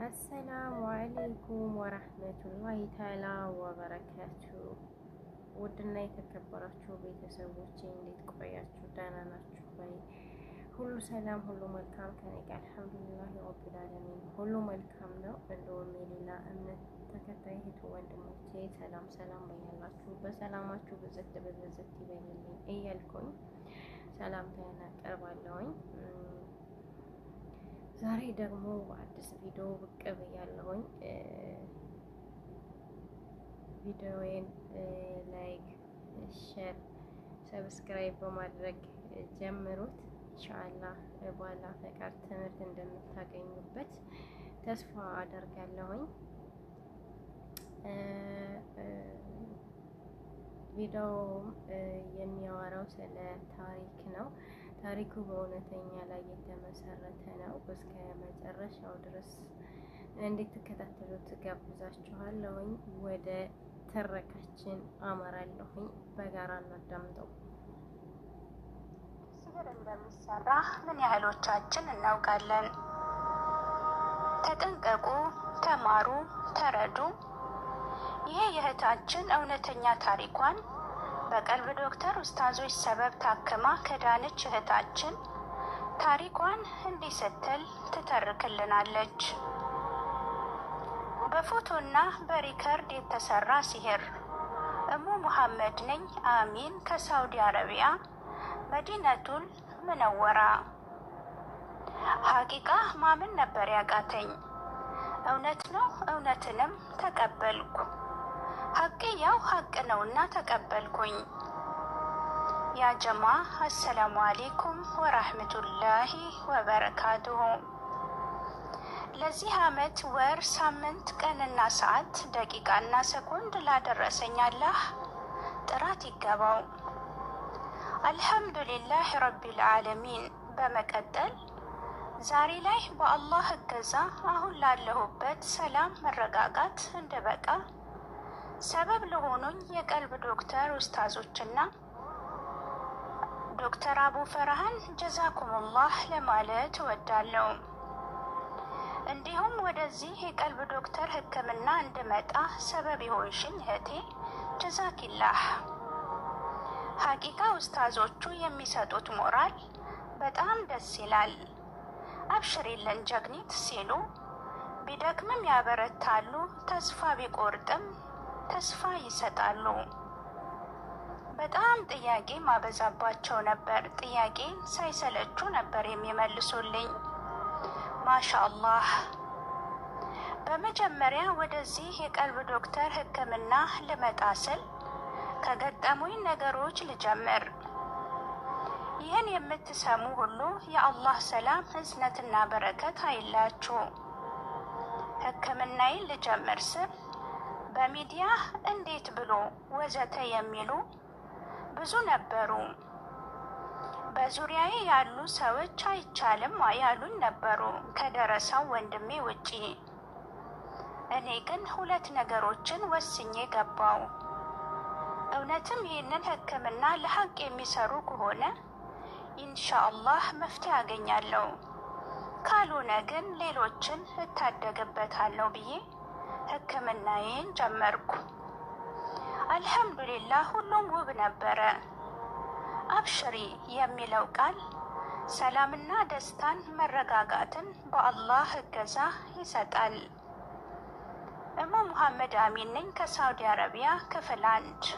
አሰላሙ አለይኩም ወራህመቱላሂ ተዓላ ወበረካቱ። ውድና የተከበራችሁ ቤተሰቦቼ እንዴት ቆያችሁ? ደህና ናችሁ ወይ? ሁሉ ሰላም፣ ሁሉ መልካም ከኔ ጋር አልሐምዱሊላህ ረቢል ዓለሚን ሁሉ መልካም ነው። እንደውም የሌላ እምነት ተከታይ እህት ወንድሞቼ ሰላም በያላችሁ በሰላማችሁ ብዝት ይበልልኝ እያልኩኝ ሰላምታዬን አቀርባለሁኝ። ዛሬ ደግሞ በአዲስ ቪዲዮ ብቅ ብያለሁኝ። ቪዲዮዬን ላይክ፣ ሼር፣ ሰብስክራይብ በማድረግ ጀምሩት። ኢንሻአላህ በኋላ ፈቃድ ትምህርት እንደምታገኙበት ተስፋ አደርጋለሁኝ። ቪዲዮ የሚያወራው ስለ ታሪክ ነው። ታሪኩ በእውነተኛ ላይ የተመሰረተ ነው። እስከ መጨረሻው ድረስ እንድትከታተሉት ጋብዛችኋለሁኝ። ወደ ትረካችን አመራለሁኝ። በጋራ እናዳምጠው። ሲህር እንደሚሰራ ምን ያህሎቻችን እናውቃለን? ተጠንቀቁ፣ ተማሩ፣ ተረዱ። ይሄ የእህታችን እውነተኛ ታሪኳን በቀልብ ዶክተር ኡስታዞች ሰበብ ታክማ ከዳነች እህታችን ታሪኳን እንዲህ ስትል ትተርክልናለች። በፎቶና በሪከርድ የተሰራ ሲህር። እሙ ሙሐመድ ነኝ አሚን ከሳውዲ አረቢያ መዲነቱል ሙነወራ። ሀቂቃ ማመን ነበር ያቃተኝ። እውነት ነው፣ እውነትንም ተቀበልኩ። ሀቅ ያው ሀቅ ነውና ተቀበልኩኝ። ያ ጀማ አሰላሙ አሌይኩም ወራህመቱላሂ ወበረካቱሁ። ለዚህ አመት ወር፣ ሳምንት፣ ቀንና ሰዓት፣ ደቂቃና ሰኮንድ ላደረሰኝ አላህ ጥራት ይገባው። አልሐምዱሊላህ ረቢል ዓለሚን። በመቀጠል ዛሬ ላይ በአላህ እገዛ አሁን ላለሁበት ሰላም መረጋጋት እንደበቃ ሰበብ ለሆኑኝ የቀልብ ዶክተር ኡስታዞችና ዶክተር አቡ ፈርሃን ጀዛኩሙላህ ለማለት እወዳለሁ። እንዲሁም ወደዚህ የቀልብ ዶክተር ሕክምና እንድመጣ ሰበብ የሆንሽኝ እህቴ ጀዛኪላህ። ሀቂቃ ኡስታዞቹ የሚሰጡት ሞራል በጣም ደስ ይላል። አብሽሪልን ጀግኒት ሲሉ ቢደክምም ያበረታሉ፣ ተስፋ ቢቆርጥም ተስፋ ይሰጣሉ። በጣም ጥያቄ ማበዛባቸው ነበር። ጥያቄን ሳይሰለቹ ነበር የሚመልሱልኝ። ማሻአላህ። በመጀመሪያ ወደዚህ የቀልብ ዶክተር ሕክምና ልመጣ ስል ከገጠሙኝ ነገሮች ልጀምር። ይህን የምትሰሙ ሁሉ የአላህ ሰላም እዝነትና በረከት አይላችሁ። ሕክምናዬን ልጀምር ስል በሚዲያ እንዴት ብሎ ወዘተ የሚሉ ብዙ ነበሩ። በዙሪያዬ ያሉ ሰዎች አይቻልም ያሉኝ ነበሩ ከደረሰው ወንድሜ ውጪ። እኔ ግን ሁለት ነገሮችን ወስኜ ገባው። እውነትም ይህንን ሕክምና ለሀቅ የሚሰሩ ከሆነ ኢንሻአላህ መፍትሄ አገኛለሁ፣ ካልሆነ ግን ሌሎችን እታደግበታለሁ ብዬ ሕክምናዬን ጀመርኩ። አልሐምዱሊላህ ሁሉም ውብ ነበረ። አብሽሪ የሚለው ቃል ሰላምና ደስታን መረጋጋትን በአላህ እገዛ ይሰጣል። እሙ ሙሐመድ አሚን ነኝ ከሳውዲ አረቢያ ክፍል 1።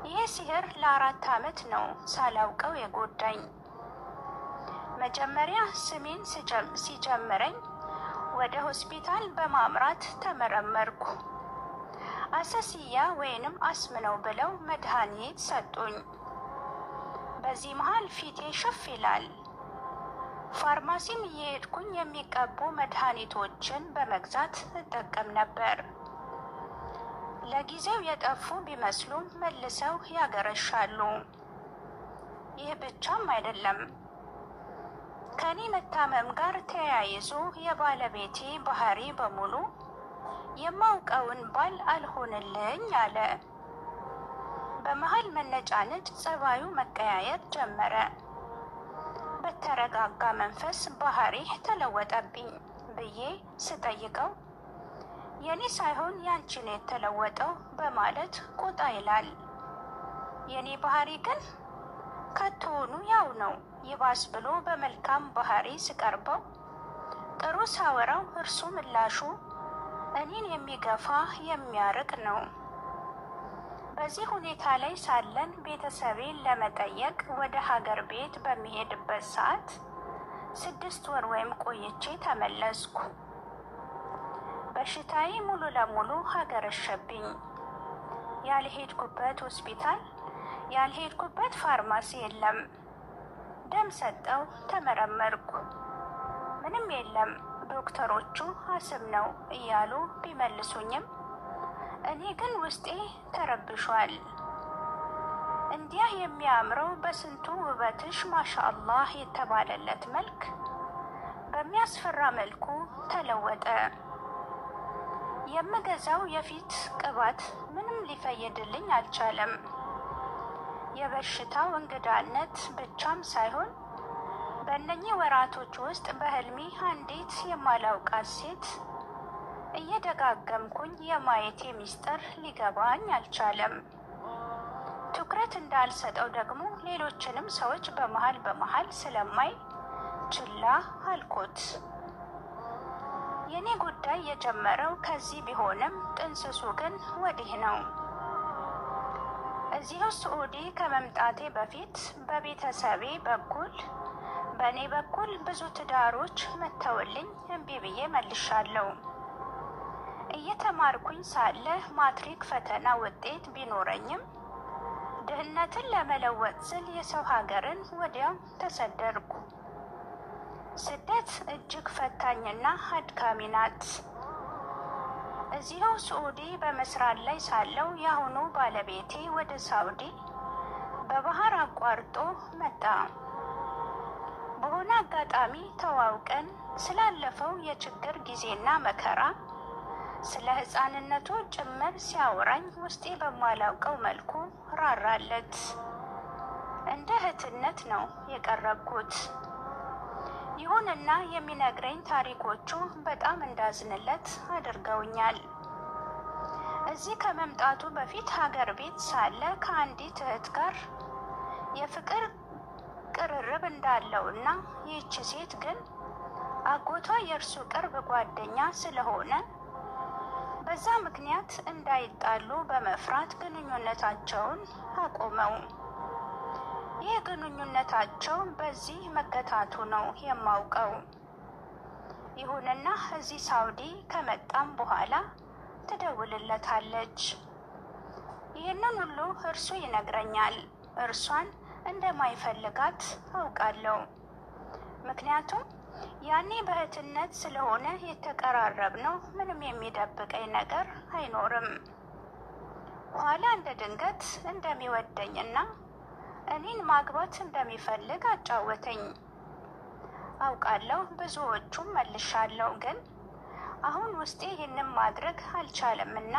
ይህ ሲህር ለ4 አመት ነው ሳላውቀው የጎዳኝ። መጀመሪያ ስሜን ሲጀምረኝ ወደ ሆስፒታል በማምራት ተመረመርኩ። አሰሲያ ወይንም አስም ነው ብለው መድኃኒት ሰጡኝ። በዚህ መሃል ፊቴ ሽፍ ይላል። ፋርማሲም እየሄድኩኝ የሚቀቡ መድኃኒቶችን በመግዛት እጠቀም ነበር። ለጊዜው የጠፉ ቢመስሉም መልሰው ያገረሻሉ። ይህ ብቻም አይደለም። ከኔ መታመም ጋር ተያይዞ የባለቤቴ ባህሪ በሙሉ የማውቀውን ባል አልሆንልኝ አለ። በመሃል መነጫነጭ፣ ጸባዩ መቀያየር ጀመረ። በተረጋጋ መንፈስ ባህሪ ተለወጠብኝ። ብዬ ስጠይቀው የኔ ሳይሆን ያንቺ ነው የተለወጠው በማለት ቁጣ ይላል። የኔ ባህሪ ግን ከቶውኑ ያው ነው። ይባስ ብሎ በመልካም ባህሪ ስቀርበው ጥሩ ሳወራው እርሱ ምላሹ እኔን የሚገፋ የሚያርቅ ነው። በዚህ ሁኔታ ላይ ሳለን ቤተሰቤን ለመጠየቅ ወደ ሀገር ቤት በሚሄድበት ሰዓት 6 ወር ወይም ቆይቼ ተመለስኩ። በሽታዬ ሙሉ ለሙሉ ሀገረሸብኝ። ያልሄድኩበት ሆስፒታል፣ ያልሄድኩበት ፋርማሲ የለም። ደም ሰጠው፣ ተመረመርኩ፣ ምንም የለም። ዶክተሮቹ አስም ነው እያሉ ቢመልሱኝም እኔ ግን ውስጤ ተረብሿል። እንዲያ የሚያምረው በስንቱ ውበትሽ ማሻአላህ የተባለለት መልክ በሚያስፈራ መልኩ ተለወጠ። የምገዛው የፊት ቅባት ምንም ሊፈይድልኝ አልቻለም። የበሽታው እንግዳነት ብቻም ሳይሆን በእነኚህ ወራቶች ውስጥ በህልሜ አንዲት የማላውቃት ሴት እየደጋገምኩኝ የማየቴ ሚስጥር ሊገባኝ አልቻለም። ትኩረት እንዳልሰጠው ደግሞ ሌሎችንም ሰዎች በመሃል ስለማይ ችላ አልኩት። የኔ ጉዳይ የጀመረው ከዚህ ቢሆንም ጥንስሱ ግን ወዲህ ነው። እዚሁ ስዑዲ ከመምጣቴ በፊት በቤተሰቤ በኩል በእኔ በኩል ብዙ ትዳሮች መተውልኝ እምቢ ብዬ መልሻለሁ። እየተማርኩኝ ሳለ ማትሪክ ፈተና ውጤት ቢኖረኝም ድህነትን ለመለወጥ ስል የሰው ሀገርን ወዲያው ተሰደድኩ። ስደት እጅግ ፈታኝና አድካሚ ናት። እዚሁ ስዑዲ በመስራት ላይ ሳለው የአሁኑ ባለቤቴ ወደ ሳውዲ በባህር አቋርጦ መጣ። በሆነ አጋጣሚ ተዋውቀን ስላለፈው የችግር ጊዜና መከራ ስለ ሕፃንነቱ ጭምር ሲያወራኝ ውስጤ በማላውቀው መልኩ ራራለት። እንደ እህትነት ነው የቀረብኩት። ይሁንና የሚነግረኝ ታሪኮቹ በጣም እንዳዝንለት አድርገውኛል። እዚህ ከመምጣቱ በፊት ሀገር ቤት ሳለ ከአንዲት እህት ጋር የፍቅር ቅርርብ እንዳለውና ይህች ሴት ግን አጎቷ የእርሱ ቅርብ ጓደኛ ስለሆነ በዛ ምክንያት እንዳይጣሉ በመፍራት ግንኙነታቸውን አቆመው። ይህ ግንኙነታቸው በዚህ መገታቱ ነው የማውቀው። ይሁንና እዚህ ሳውዲ ከመጣም በኋላ ትደውልለታለች። ይህንን ሁሉ እርሱ ይነግረኛል። እርሷን እንደማይፈልጋት አውቃለሁ። ምክንያቱም ያኔ በእህትነት ስለሆነ የተቀራረብነው ምንም የሚደብቀኝ ነገር አይኖርም። ኋላ እንደ ድንገት እንደሚወደኝና እኔን ማግባት እንደሚፈልግ አጫወተኝ። አውቃለሁ፣ ብዙዎቹም መልሻለሁ። ግን አሁን ውስጤ ይህንን ማድረግ አልቻለምና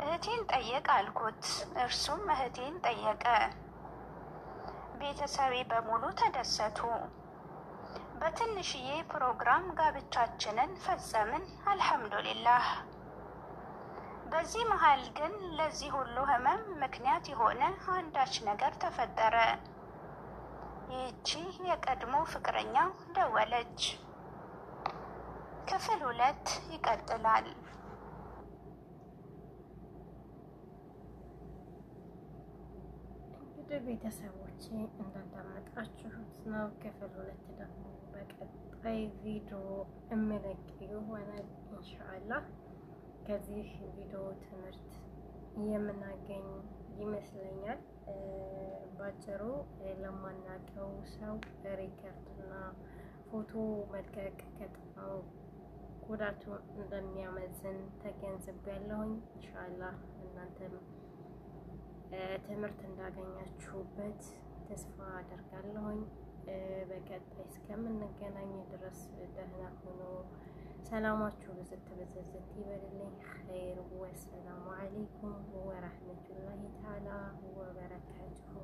እህቴን ጠየቅ አልኩት። እርሱም እህቴን ጠየቀ። ቤተሰቤ በሙሉ ተደሰቱ። በትንሽዬ ፕሮግራም ጋብቻችንን ፈጸምን። አልሐምዱሊላህ። በዚህ መሃል ግን ለዚህ ሁሉ ህመም ምክንያት የሆነ አንዳች ነገር ተፈጠረ። ይህቺ የቀድሞ ፍቅረኛው ደወለች። ክፍል 2 ይቀጥላል። እንግዲህ ቤተሰቦቼ እንዳዳመጣችሁት ነው። ክፍል 2 ደግሞ በቀጣይ ቪዲዮ እምለቅ ይሆናል ኢንሻአላህ። ከዚህ ቪዲዮ ትምህርት የምናገኝ ይመስለኛል። ባጭሩ ለማናውቀው ሰው ሪከርድና ፎቶ መልቀቅ ከጥቅሙ ጉዳቱ እንደሚያመዝን ተገንዝቤያለሁኝ። ኢንሻአላህ እናንተም ትምህርት እንዳገኛችሁበት ተስፋ አደርጋለሁኝ። በቀጣይ እስከምንገናኝ ድረስ ደህና ሆኖ ሰላማችሁ ብዝት ይበልልኝ። ኸይር ወሰላሙ አለይኩም ወረህመቱላሂ ተዓላ ወበረካቱሁ።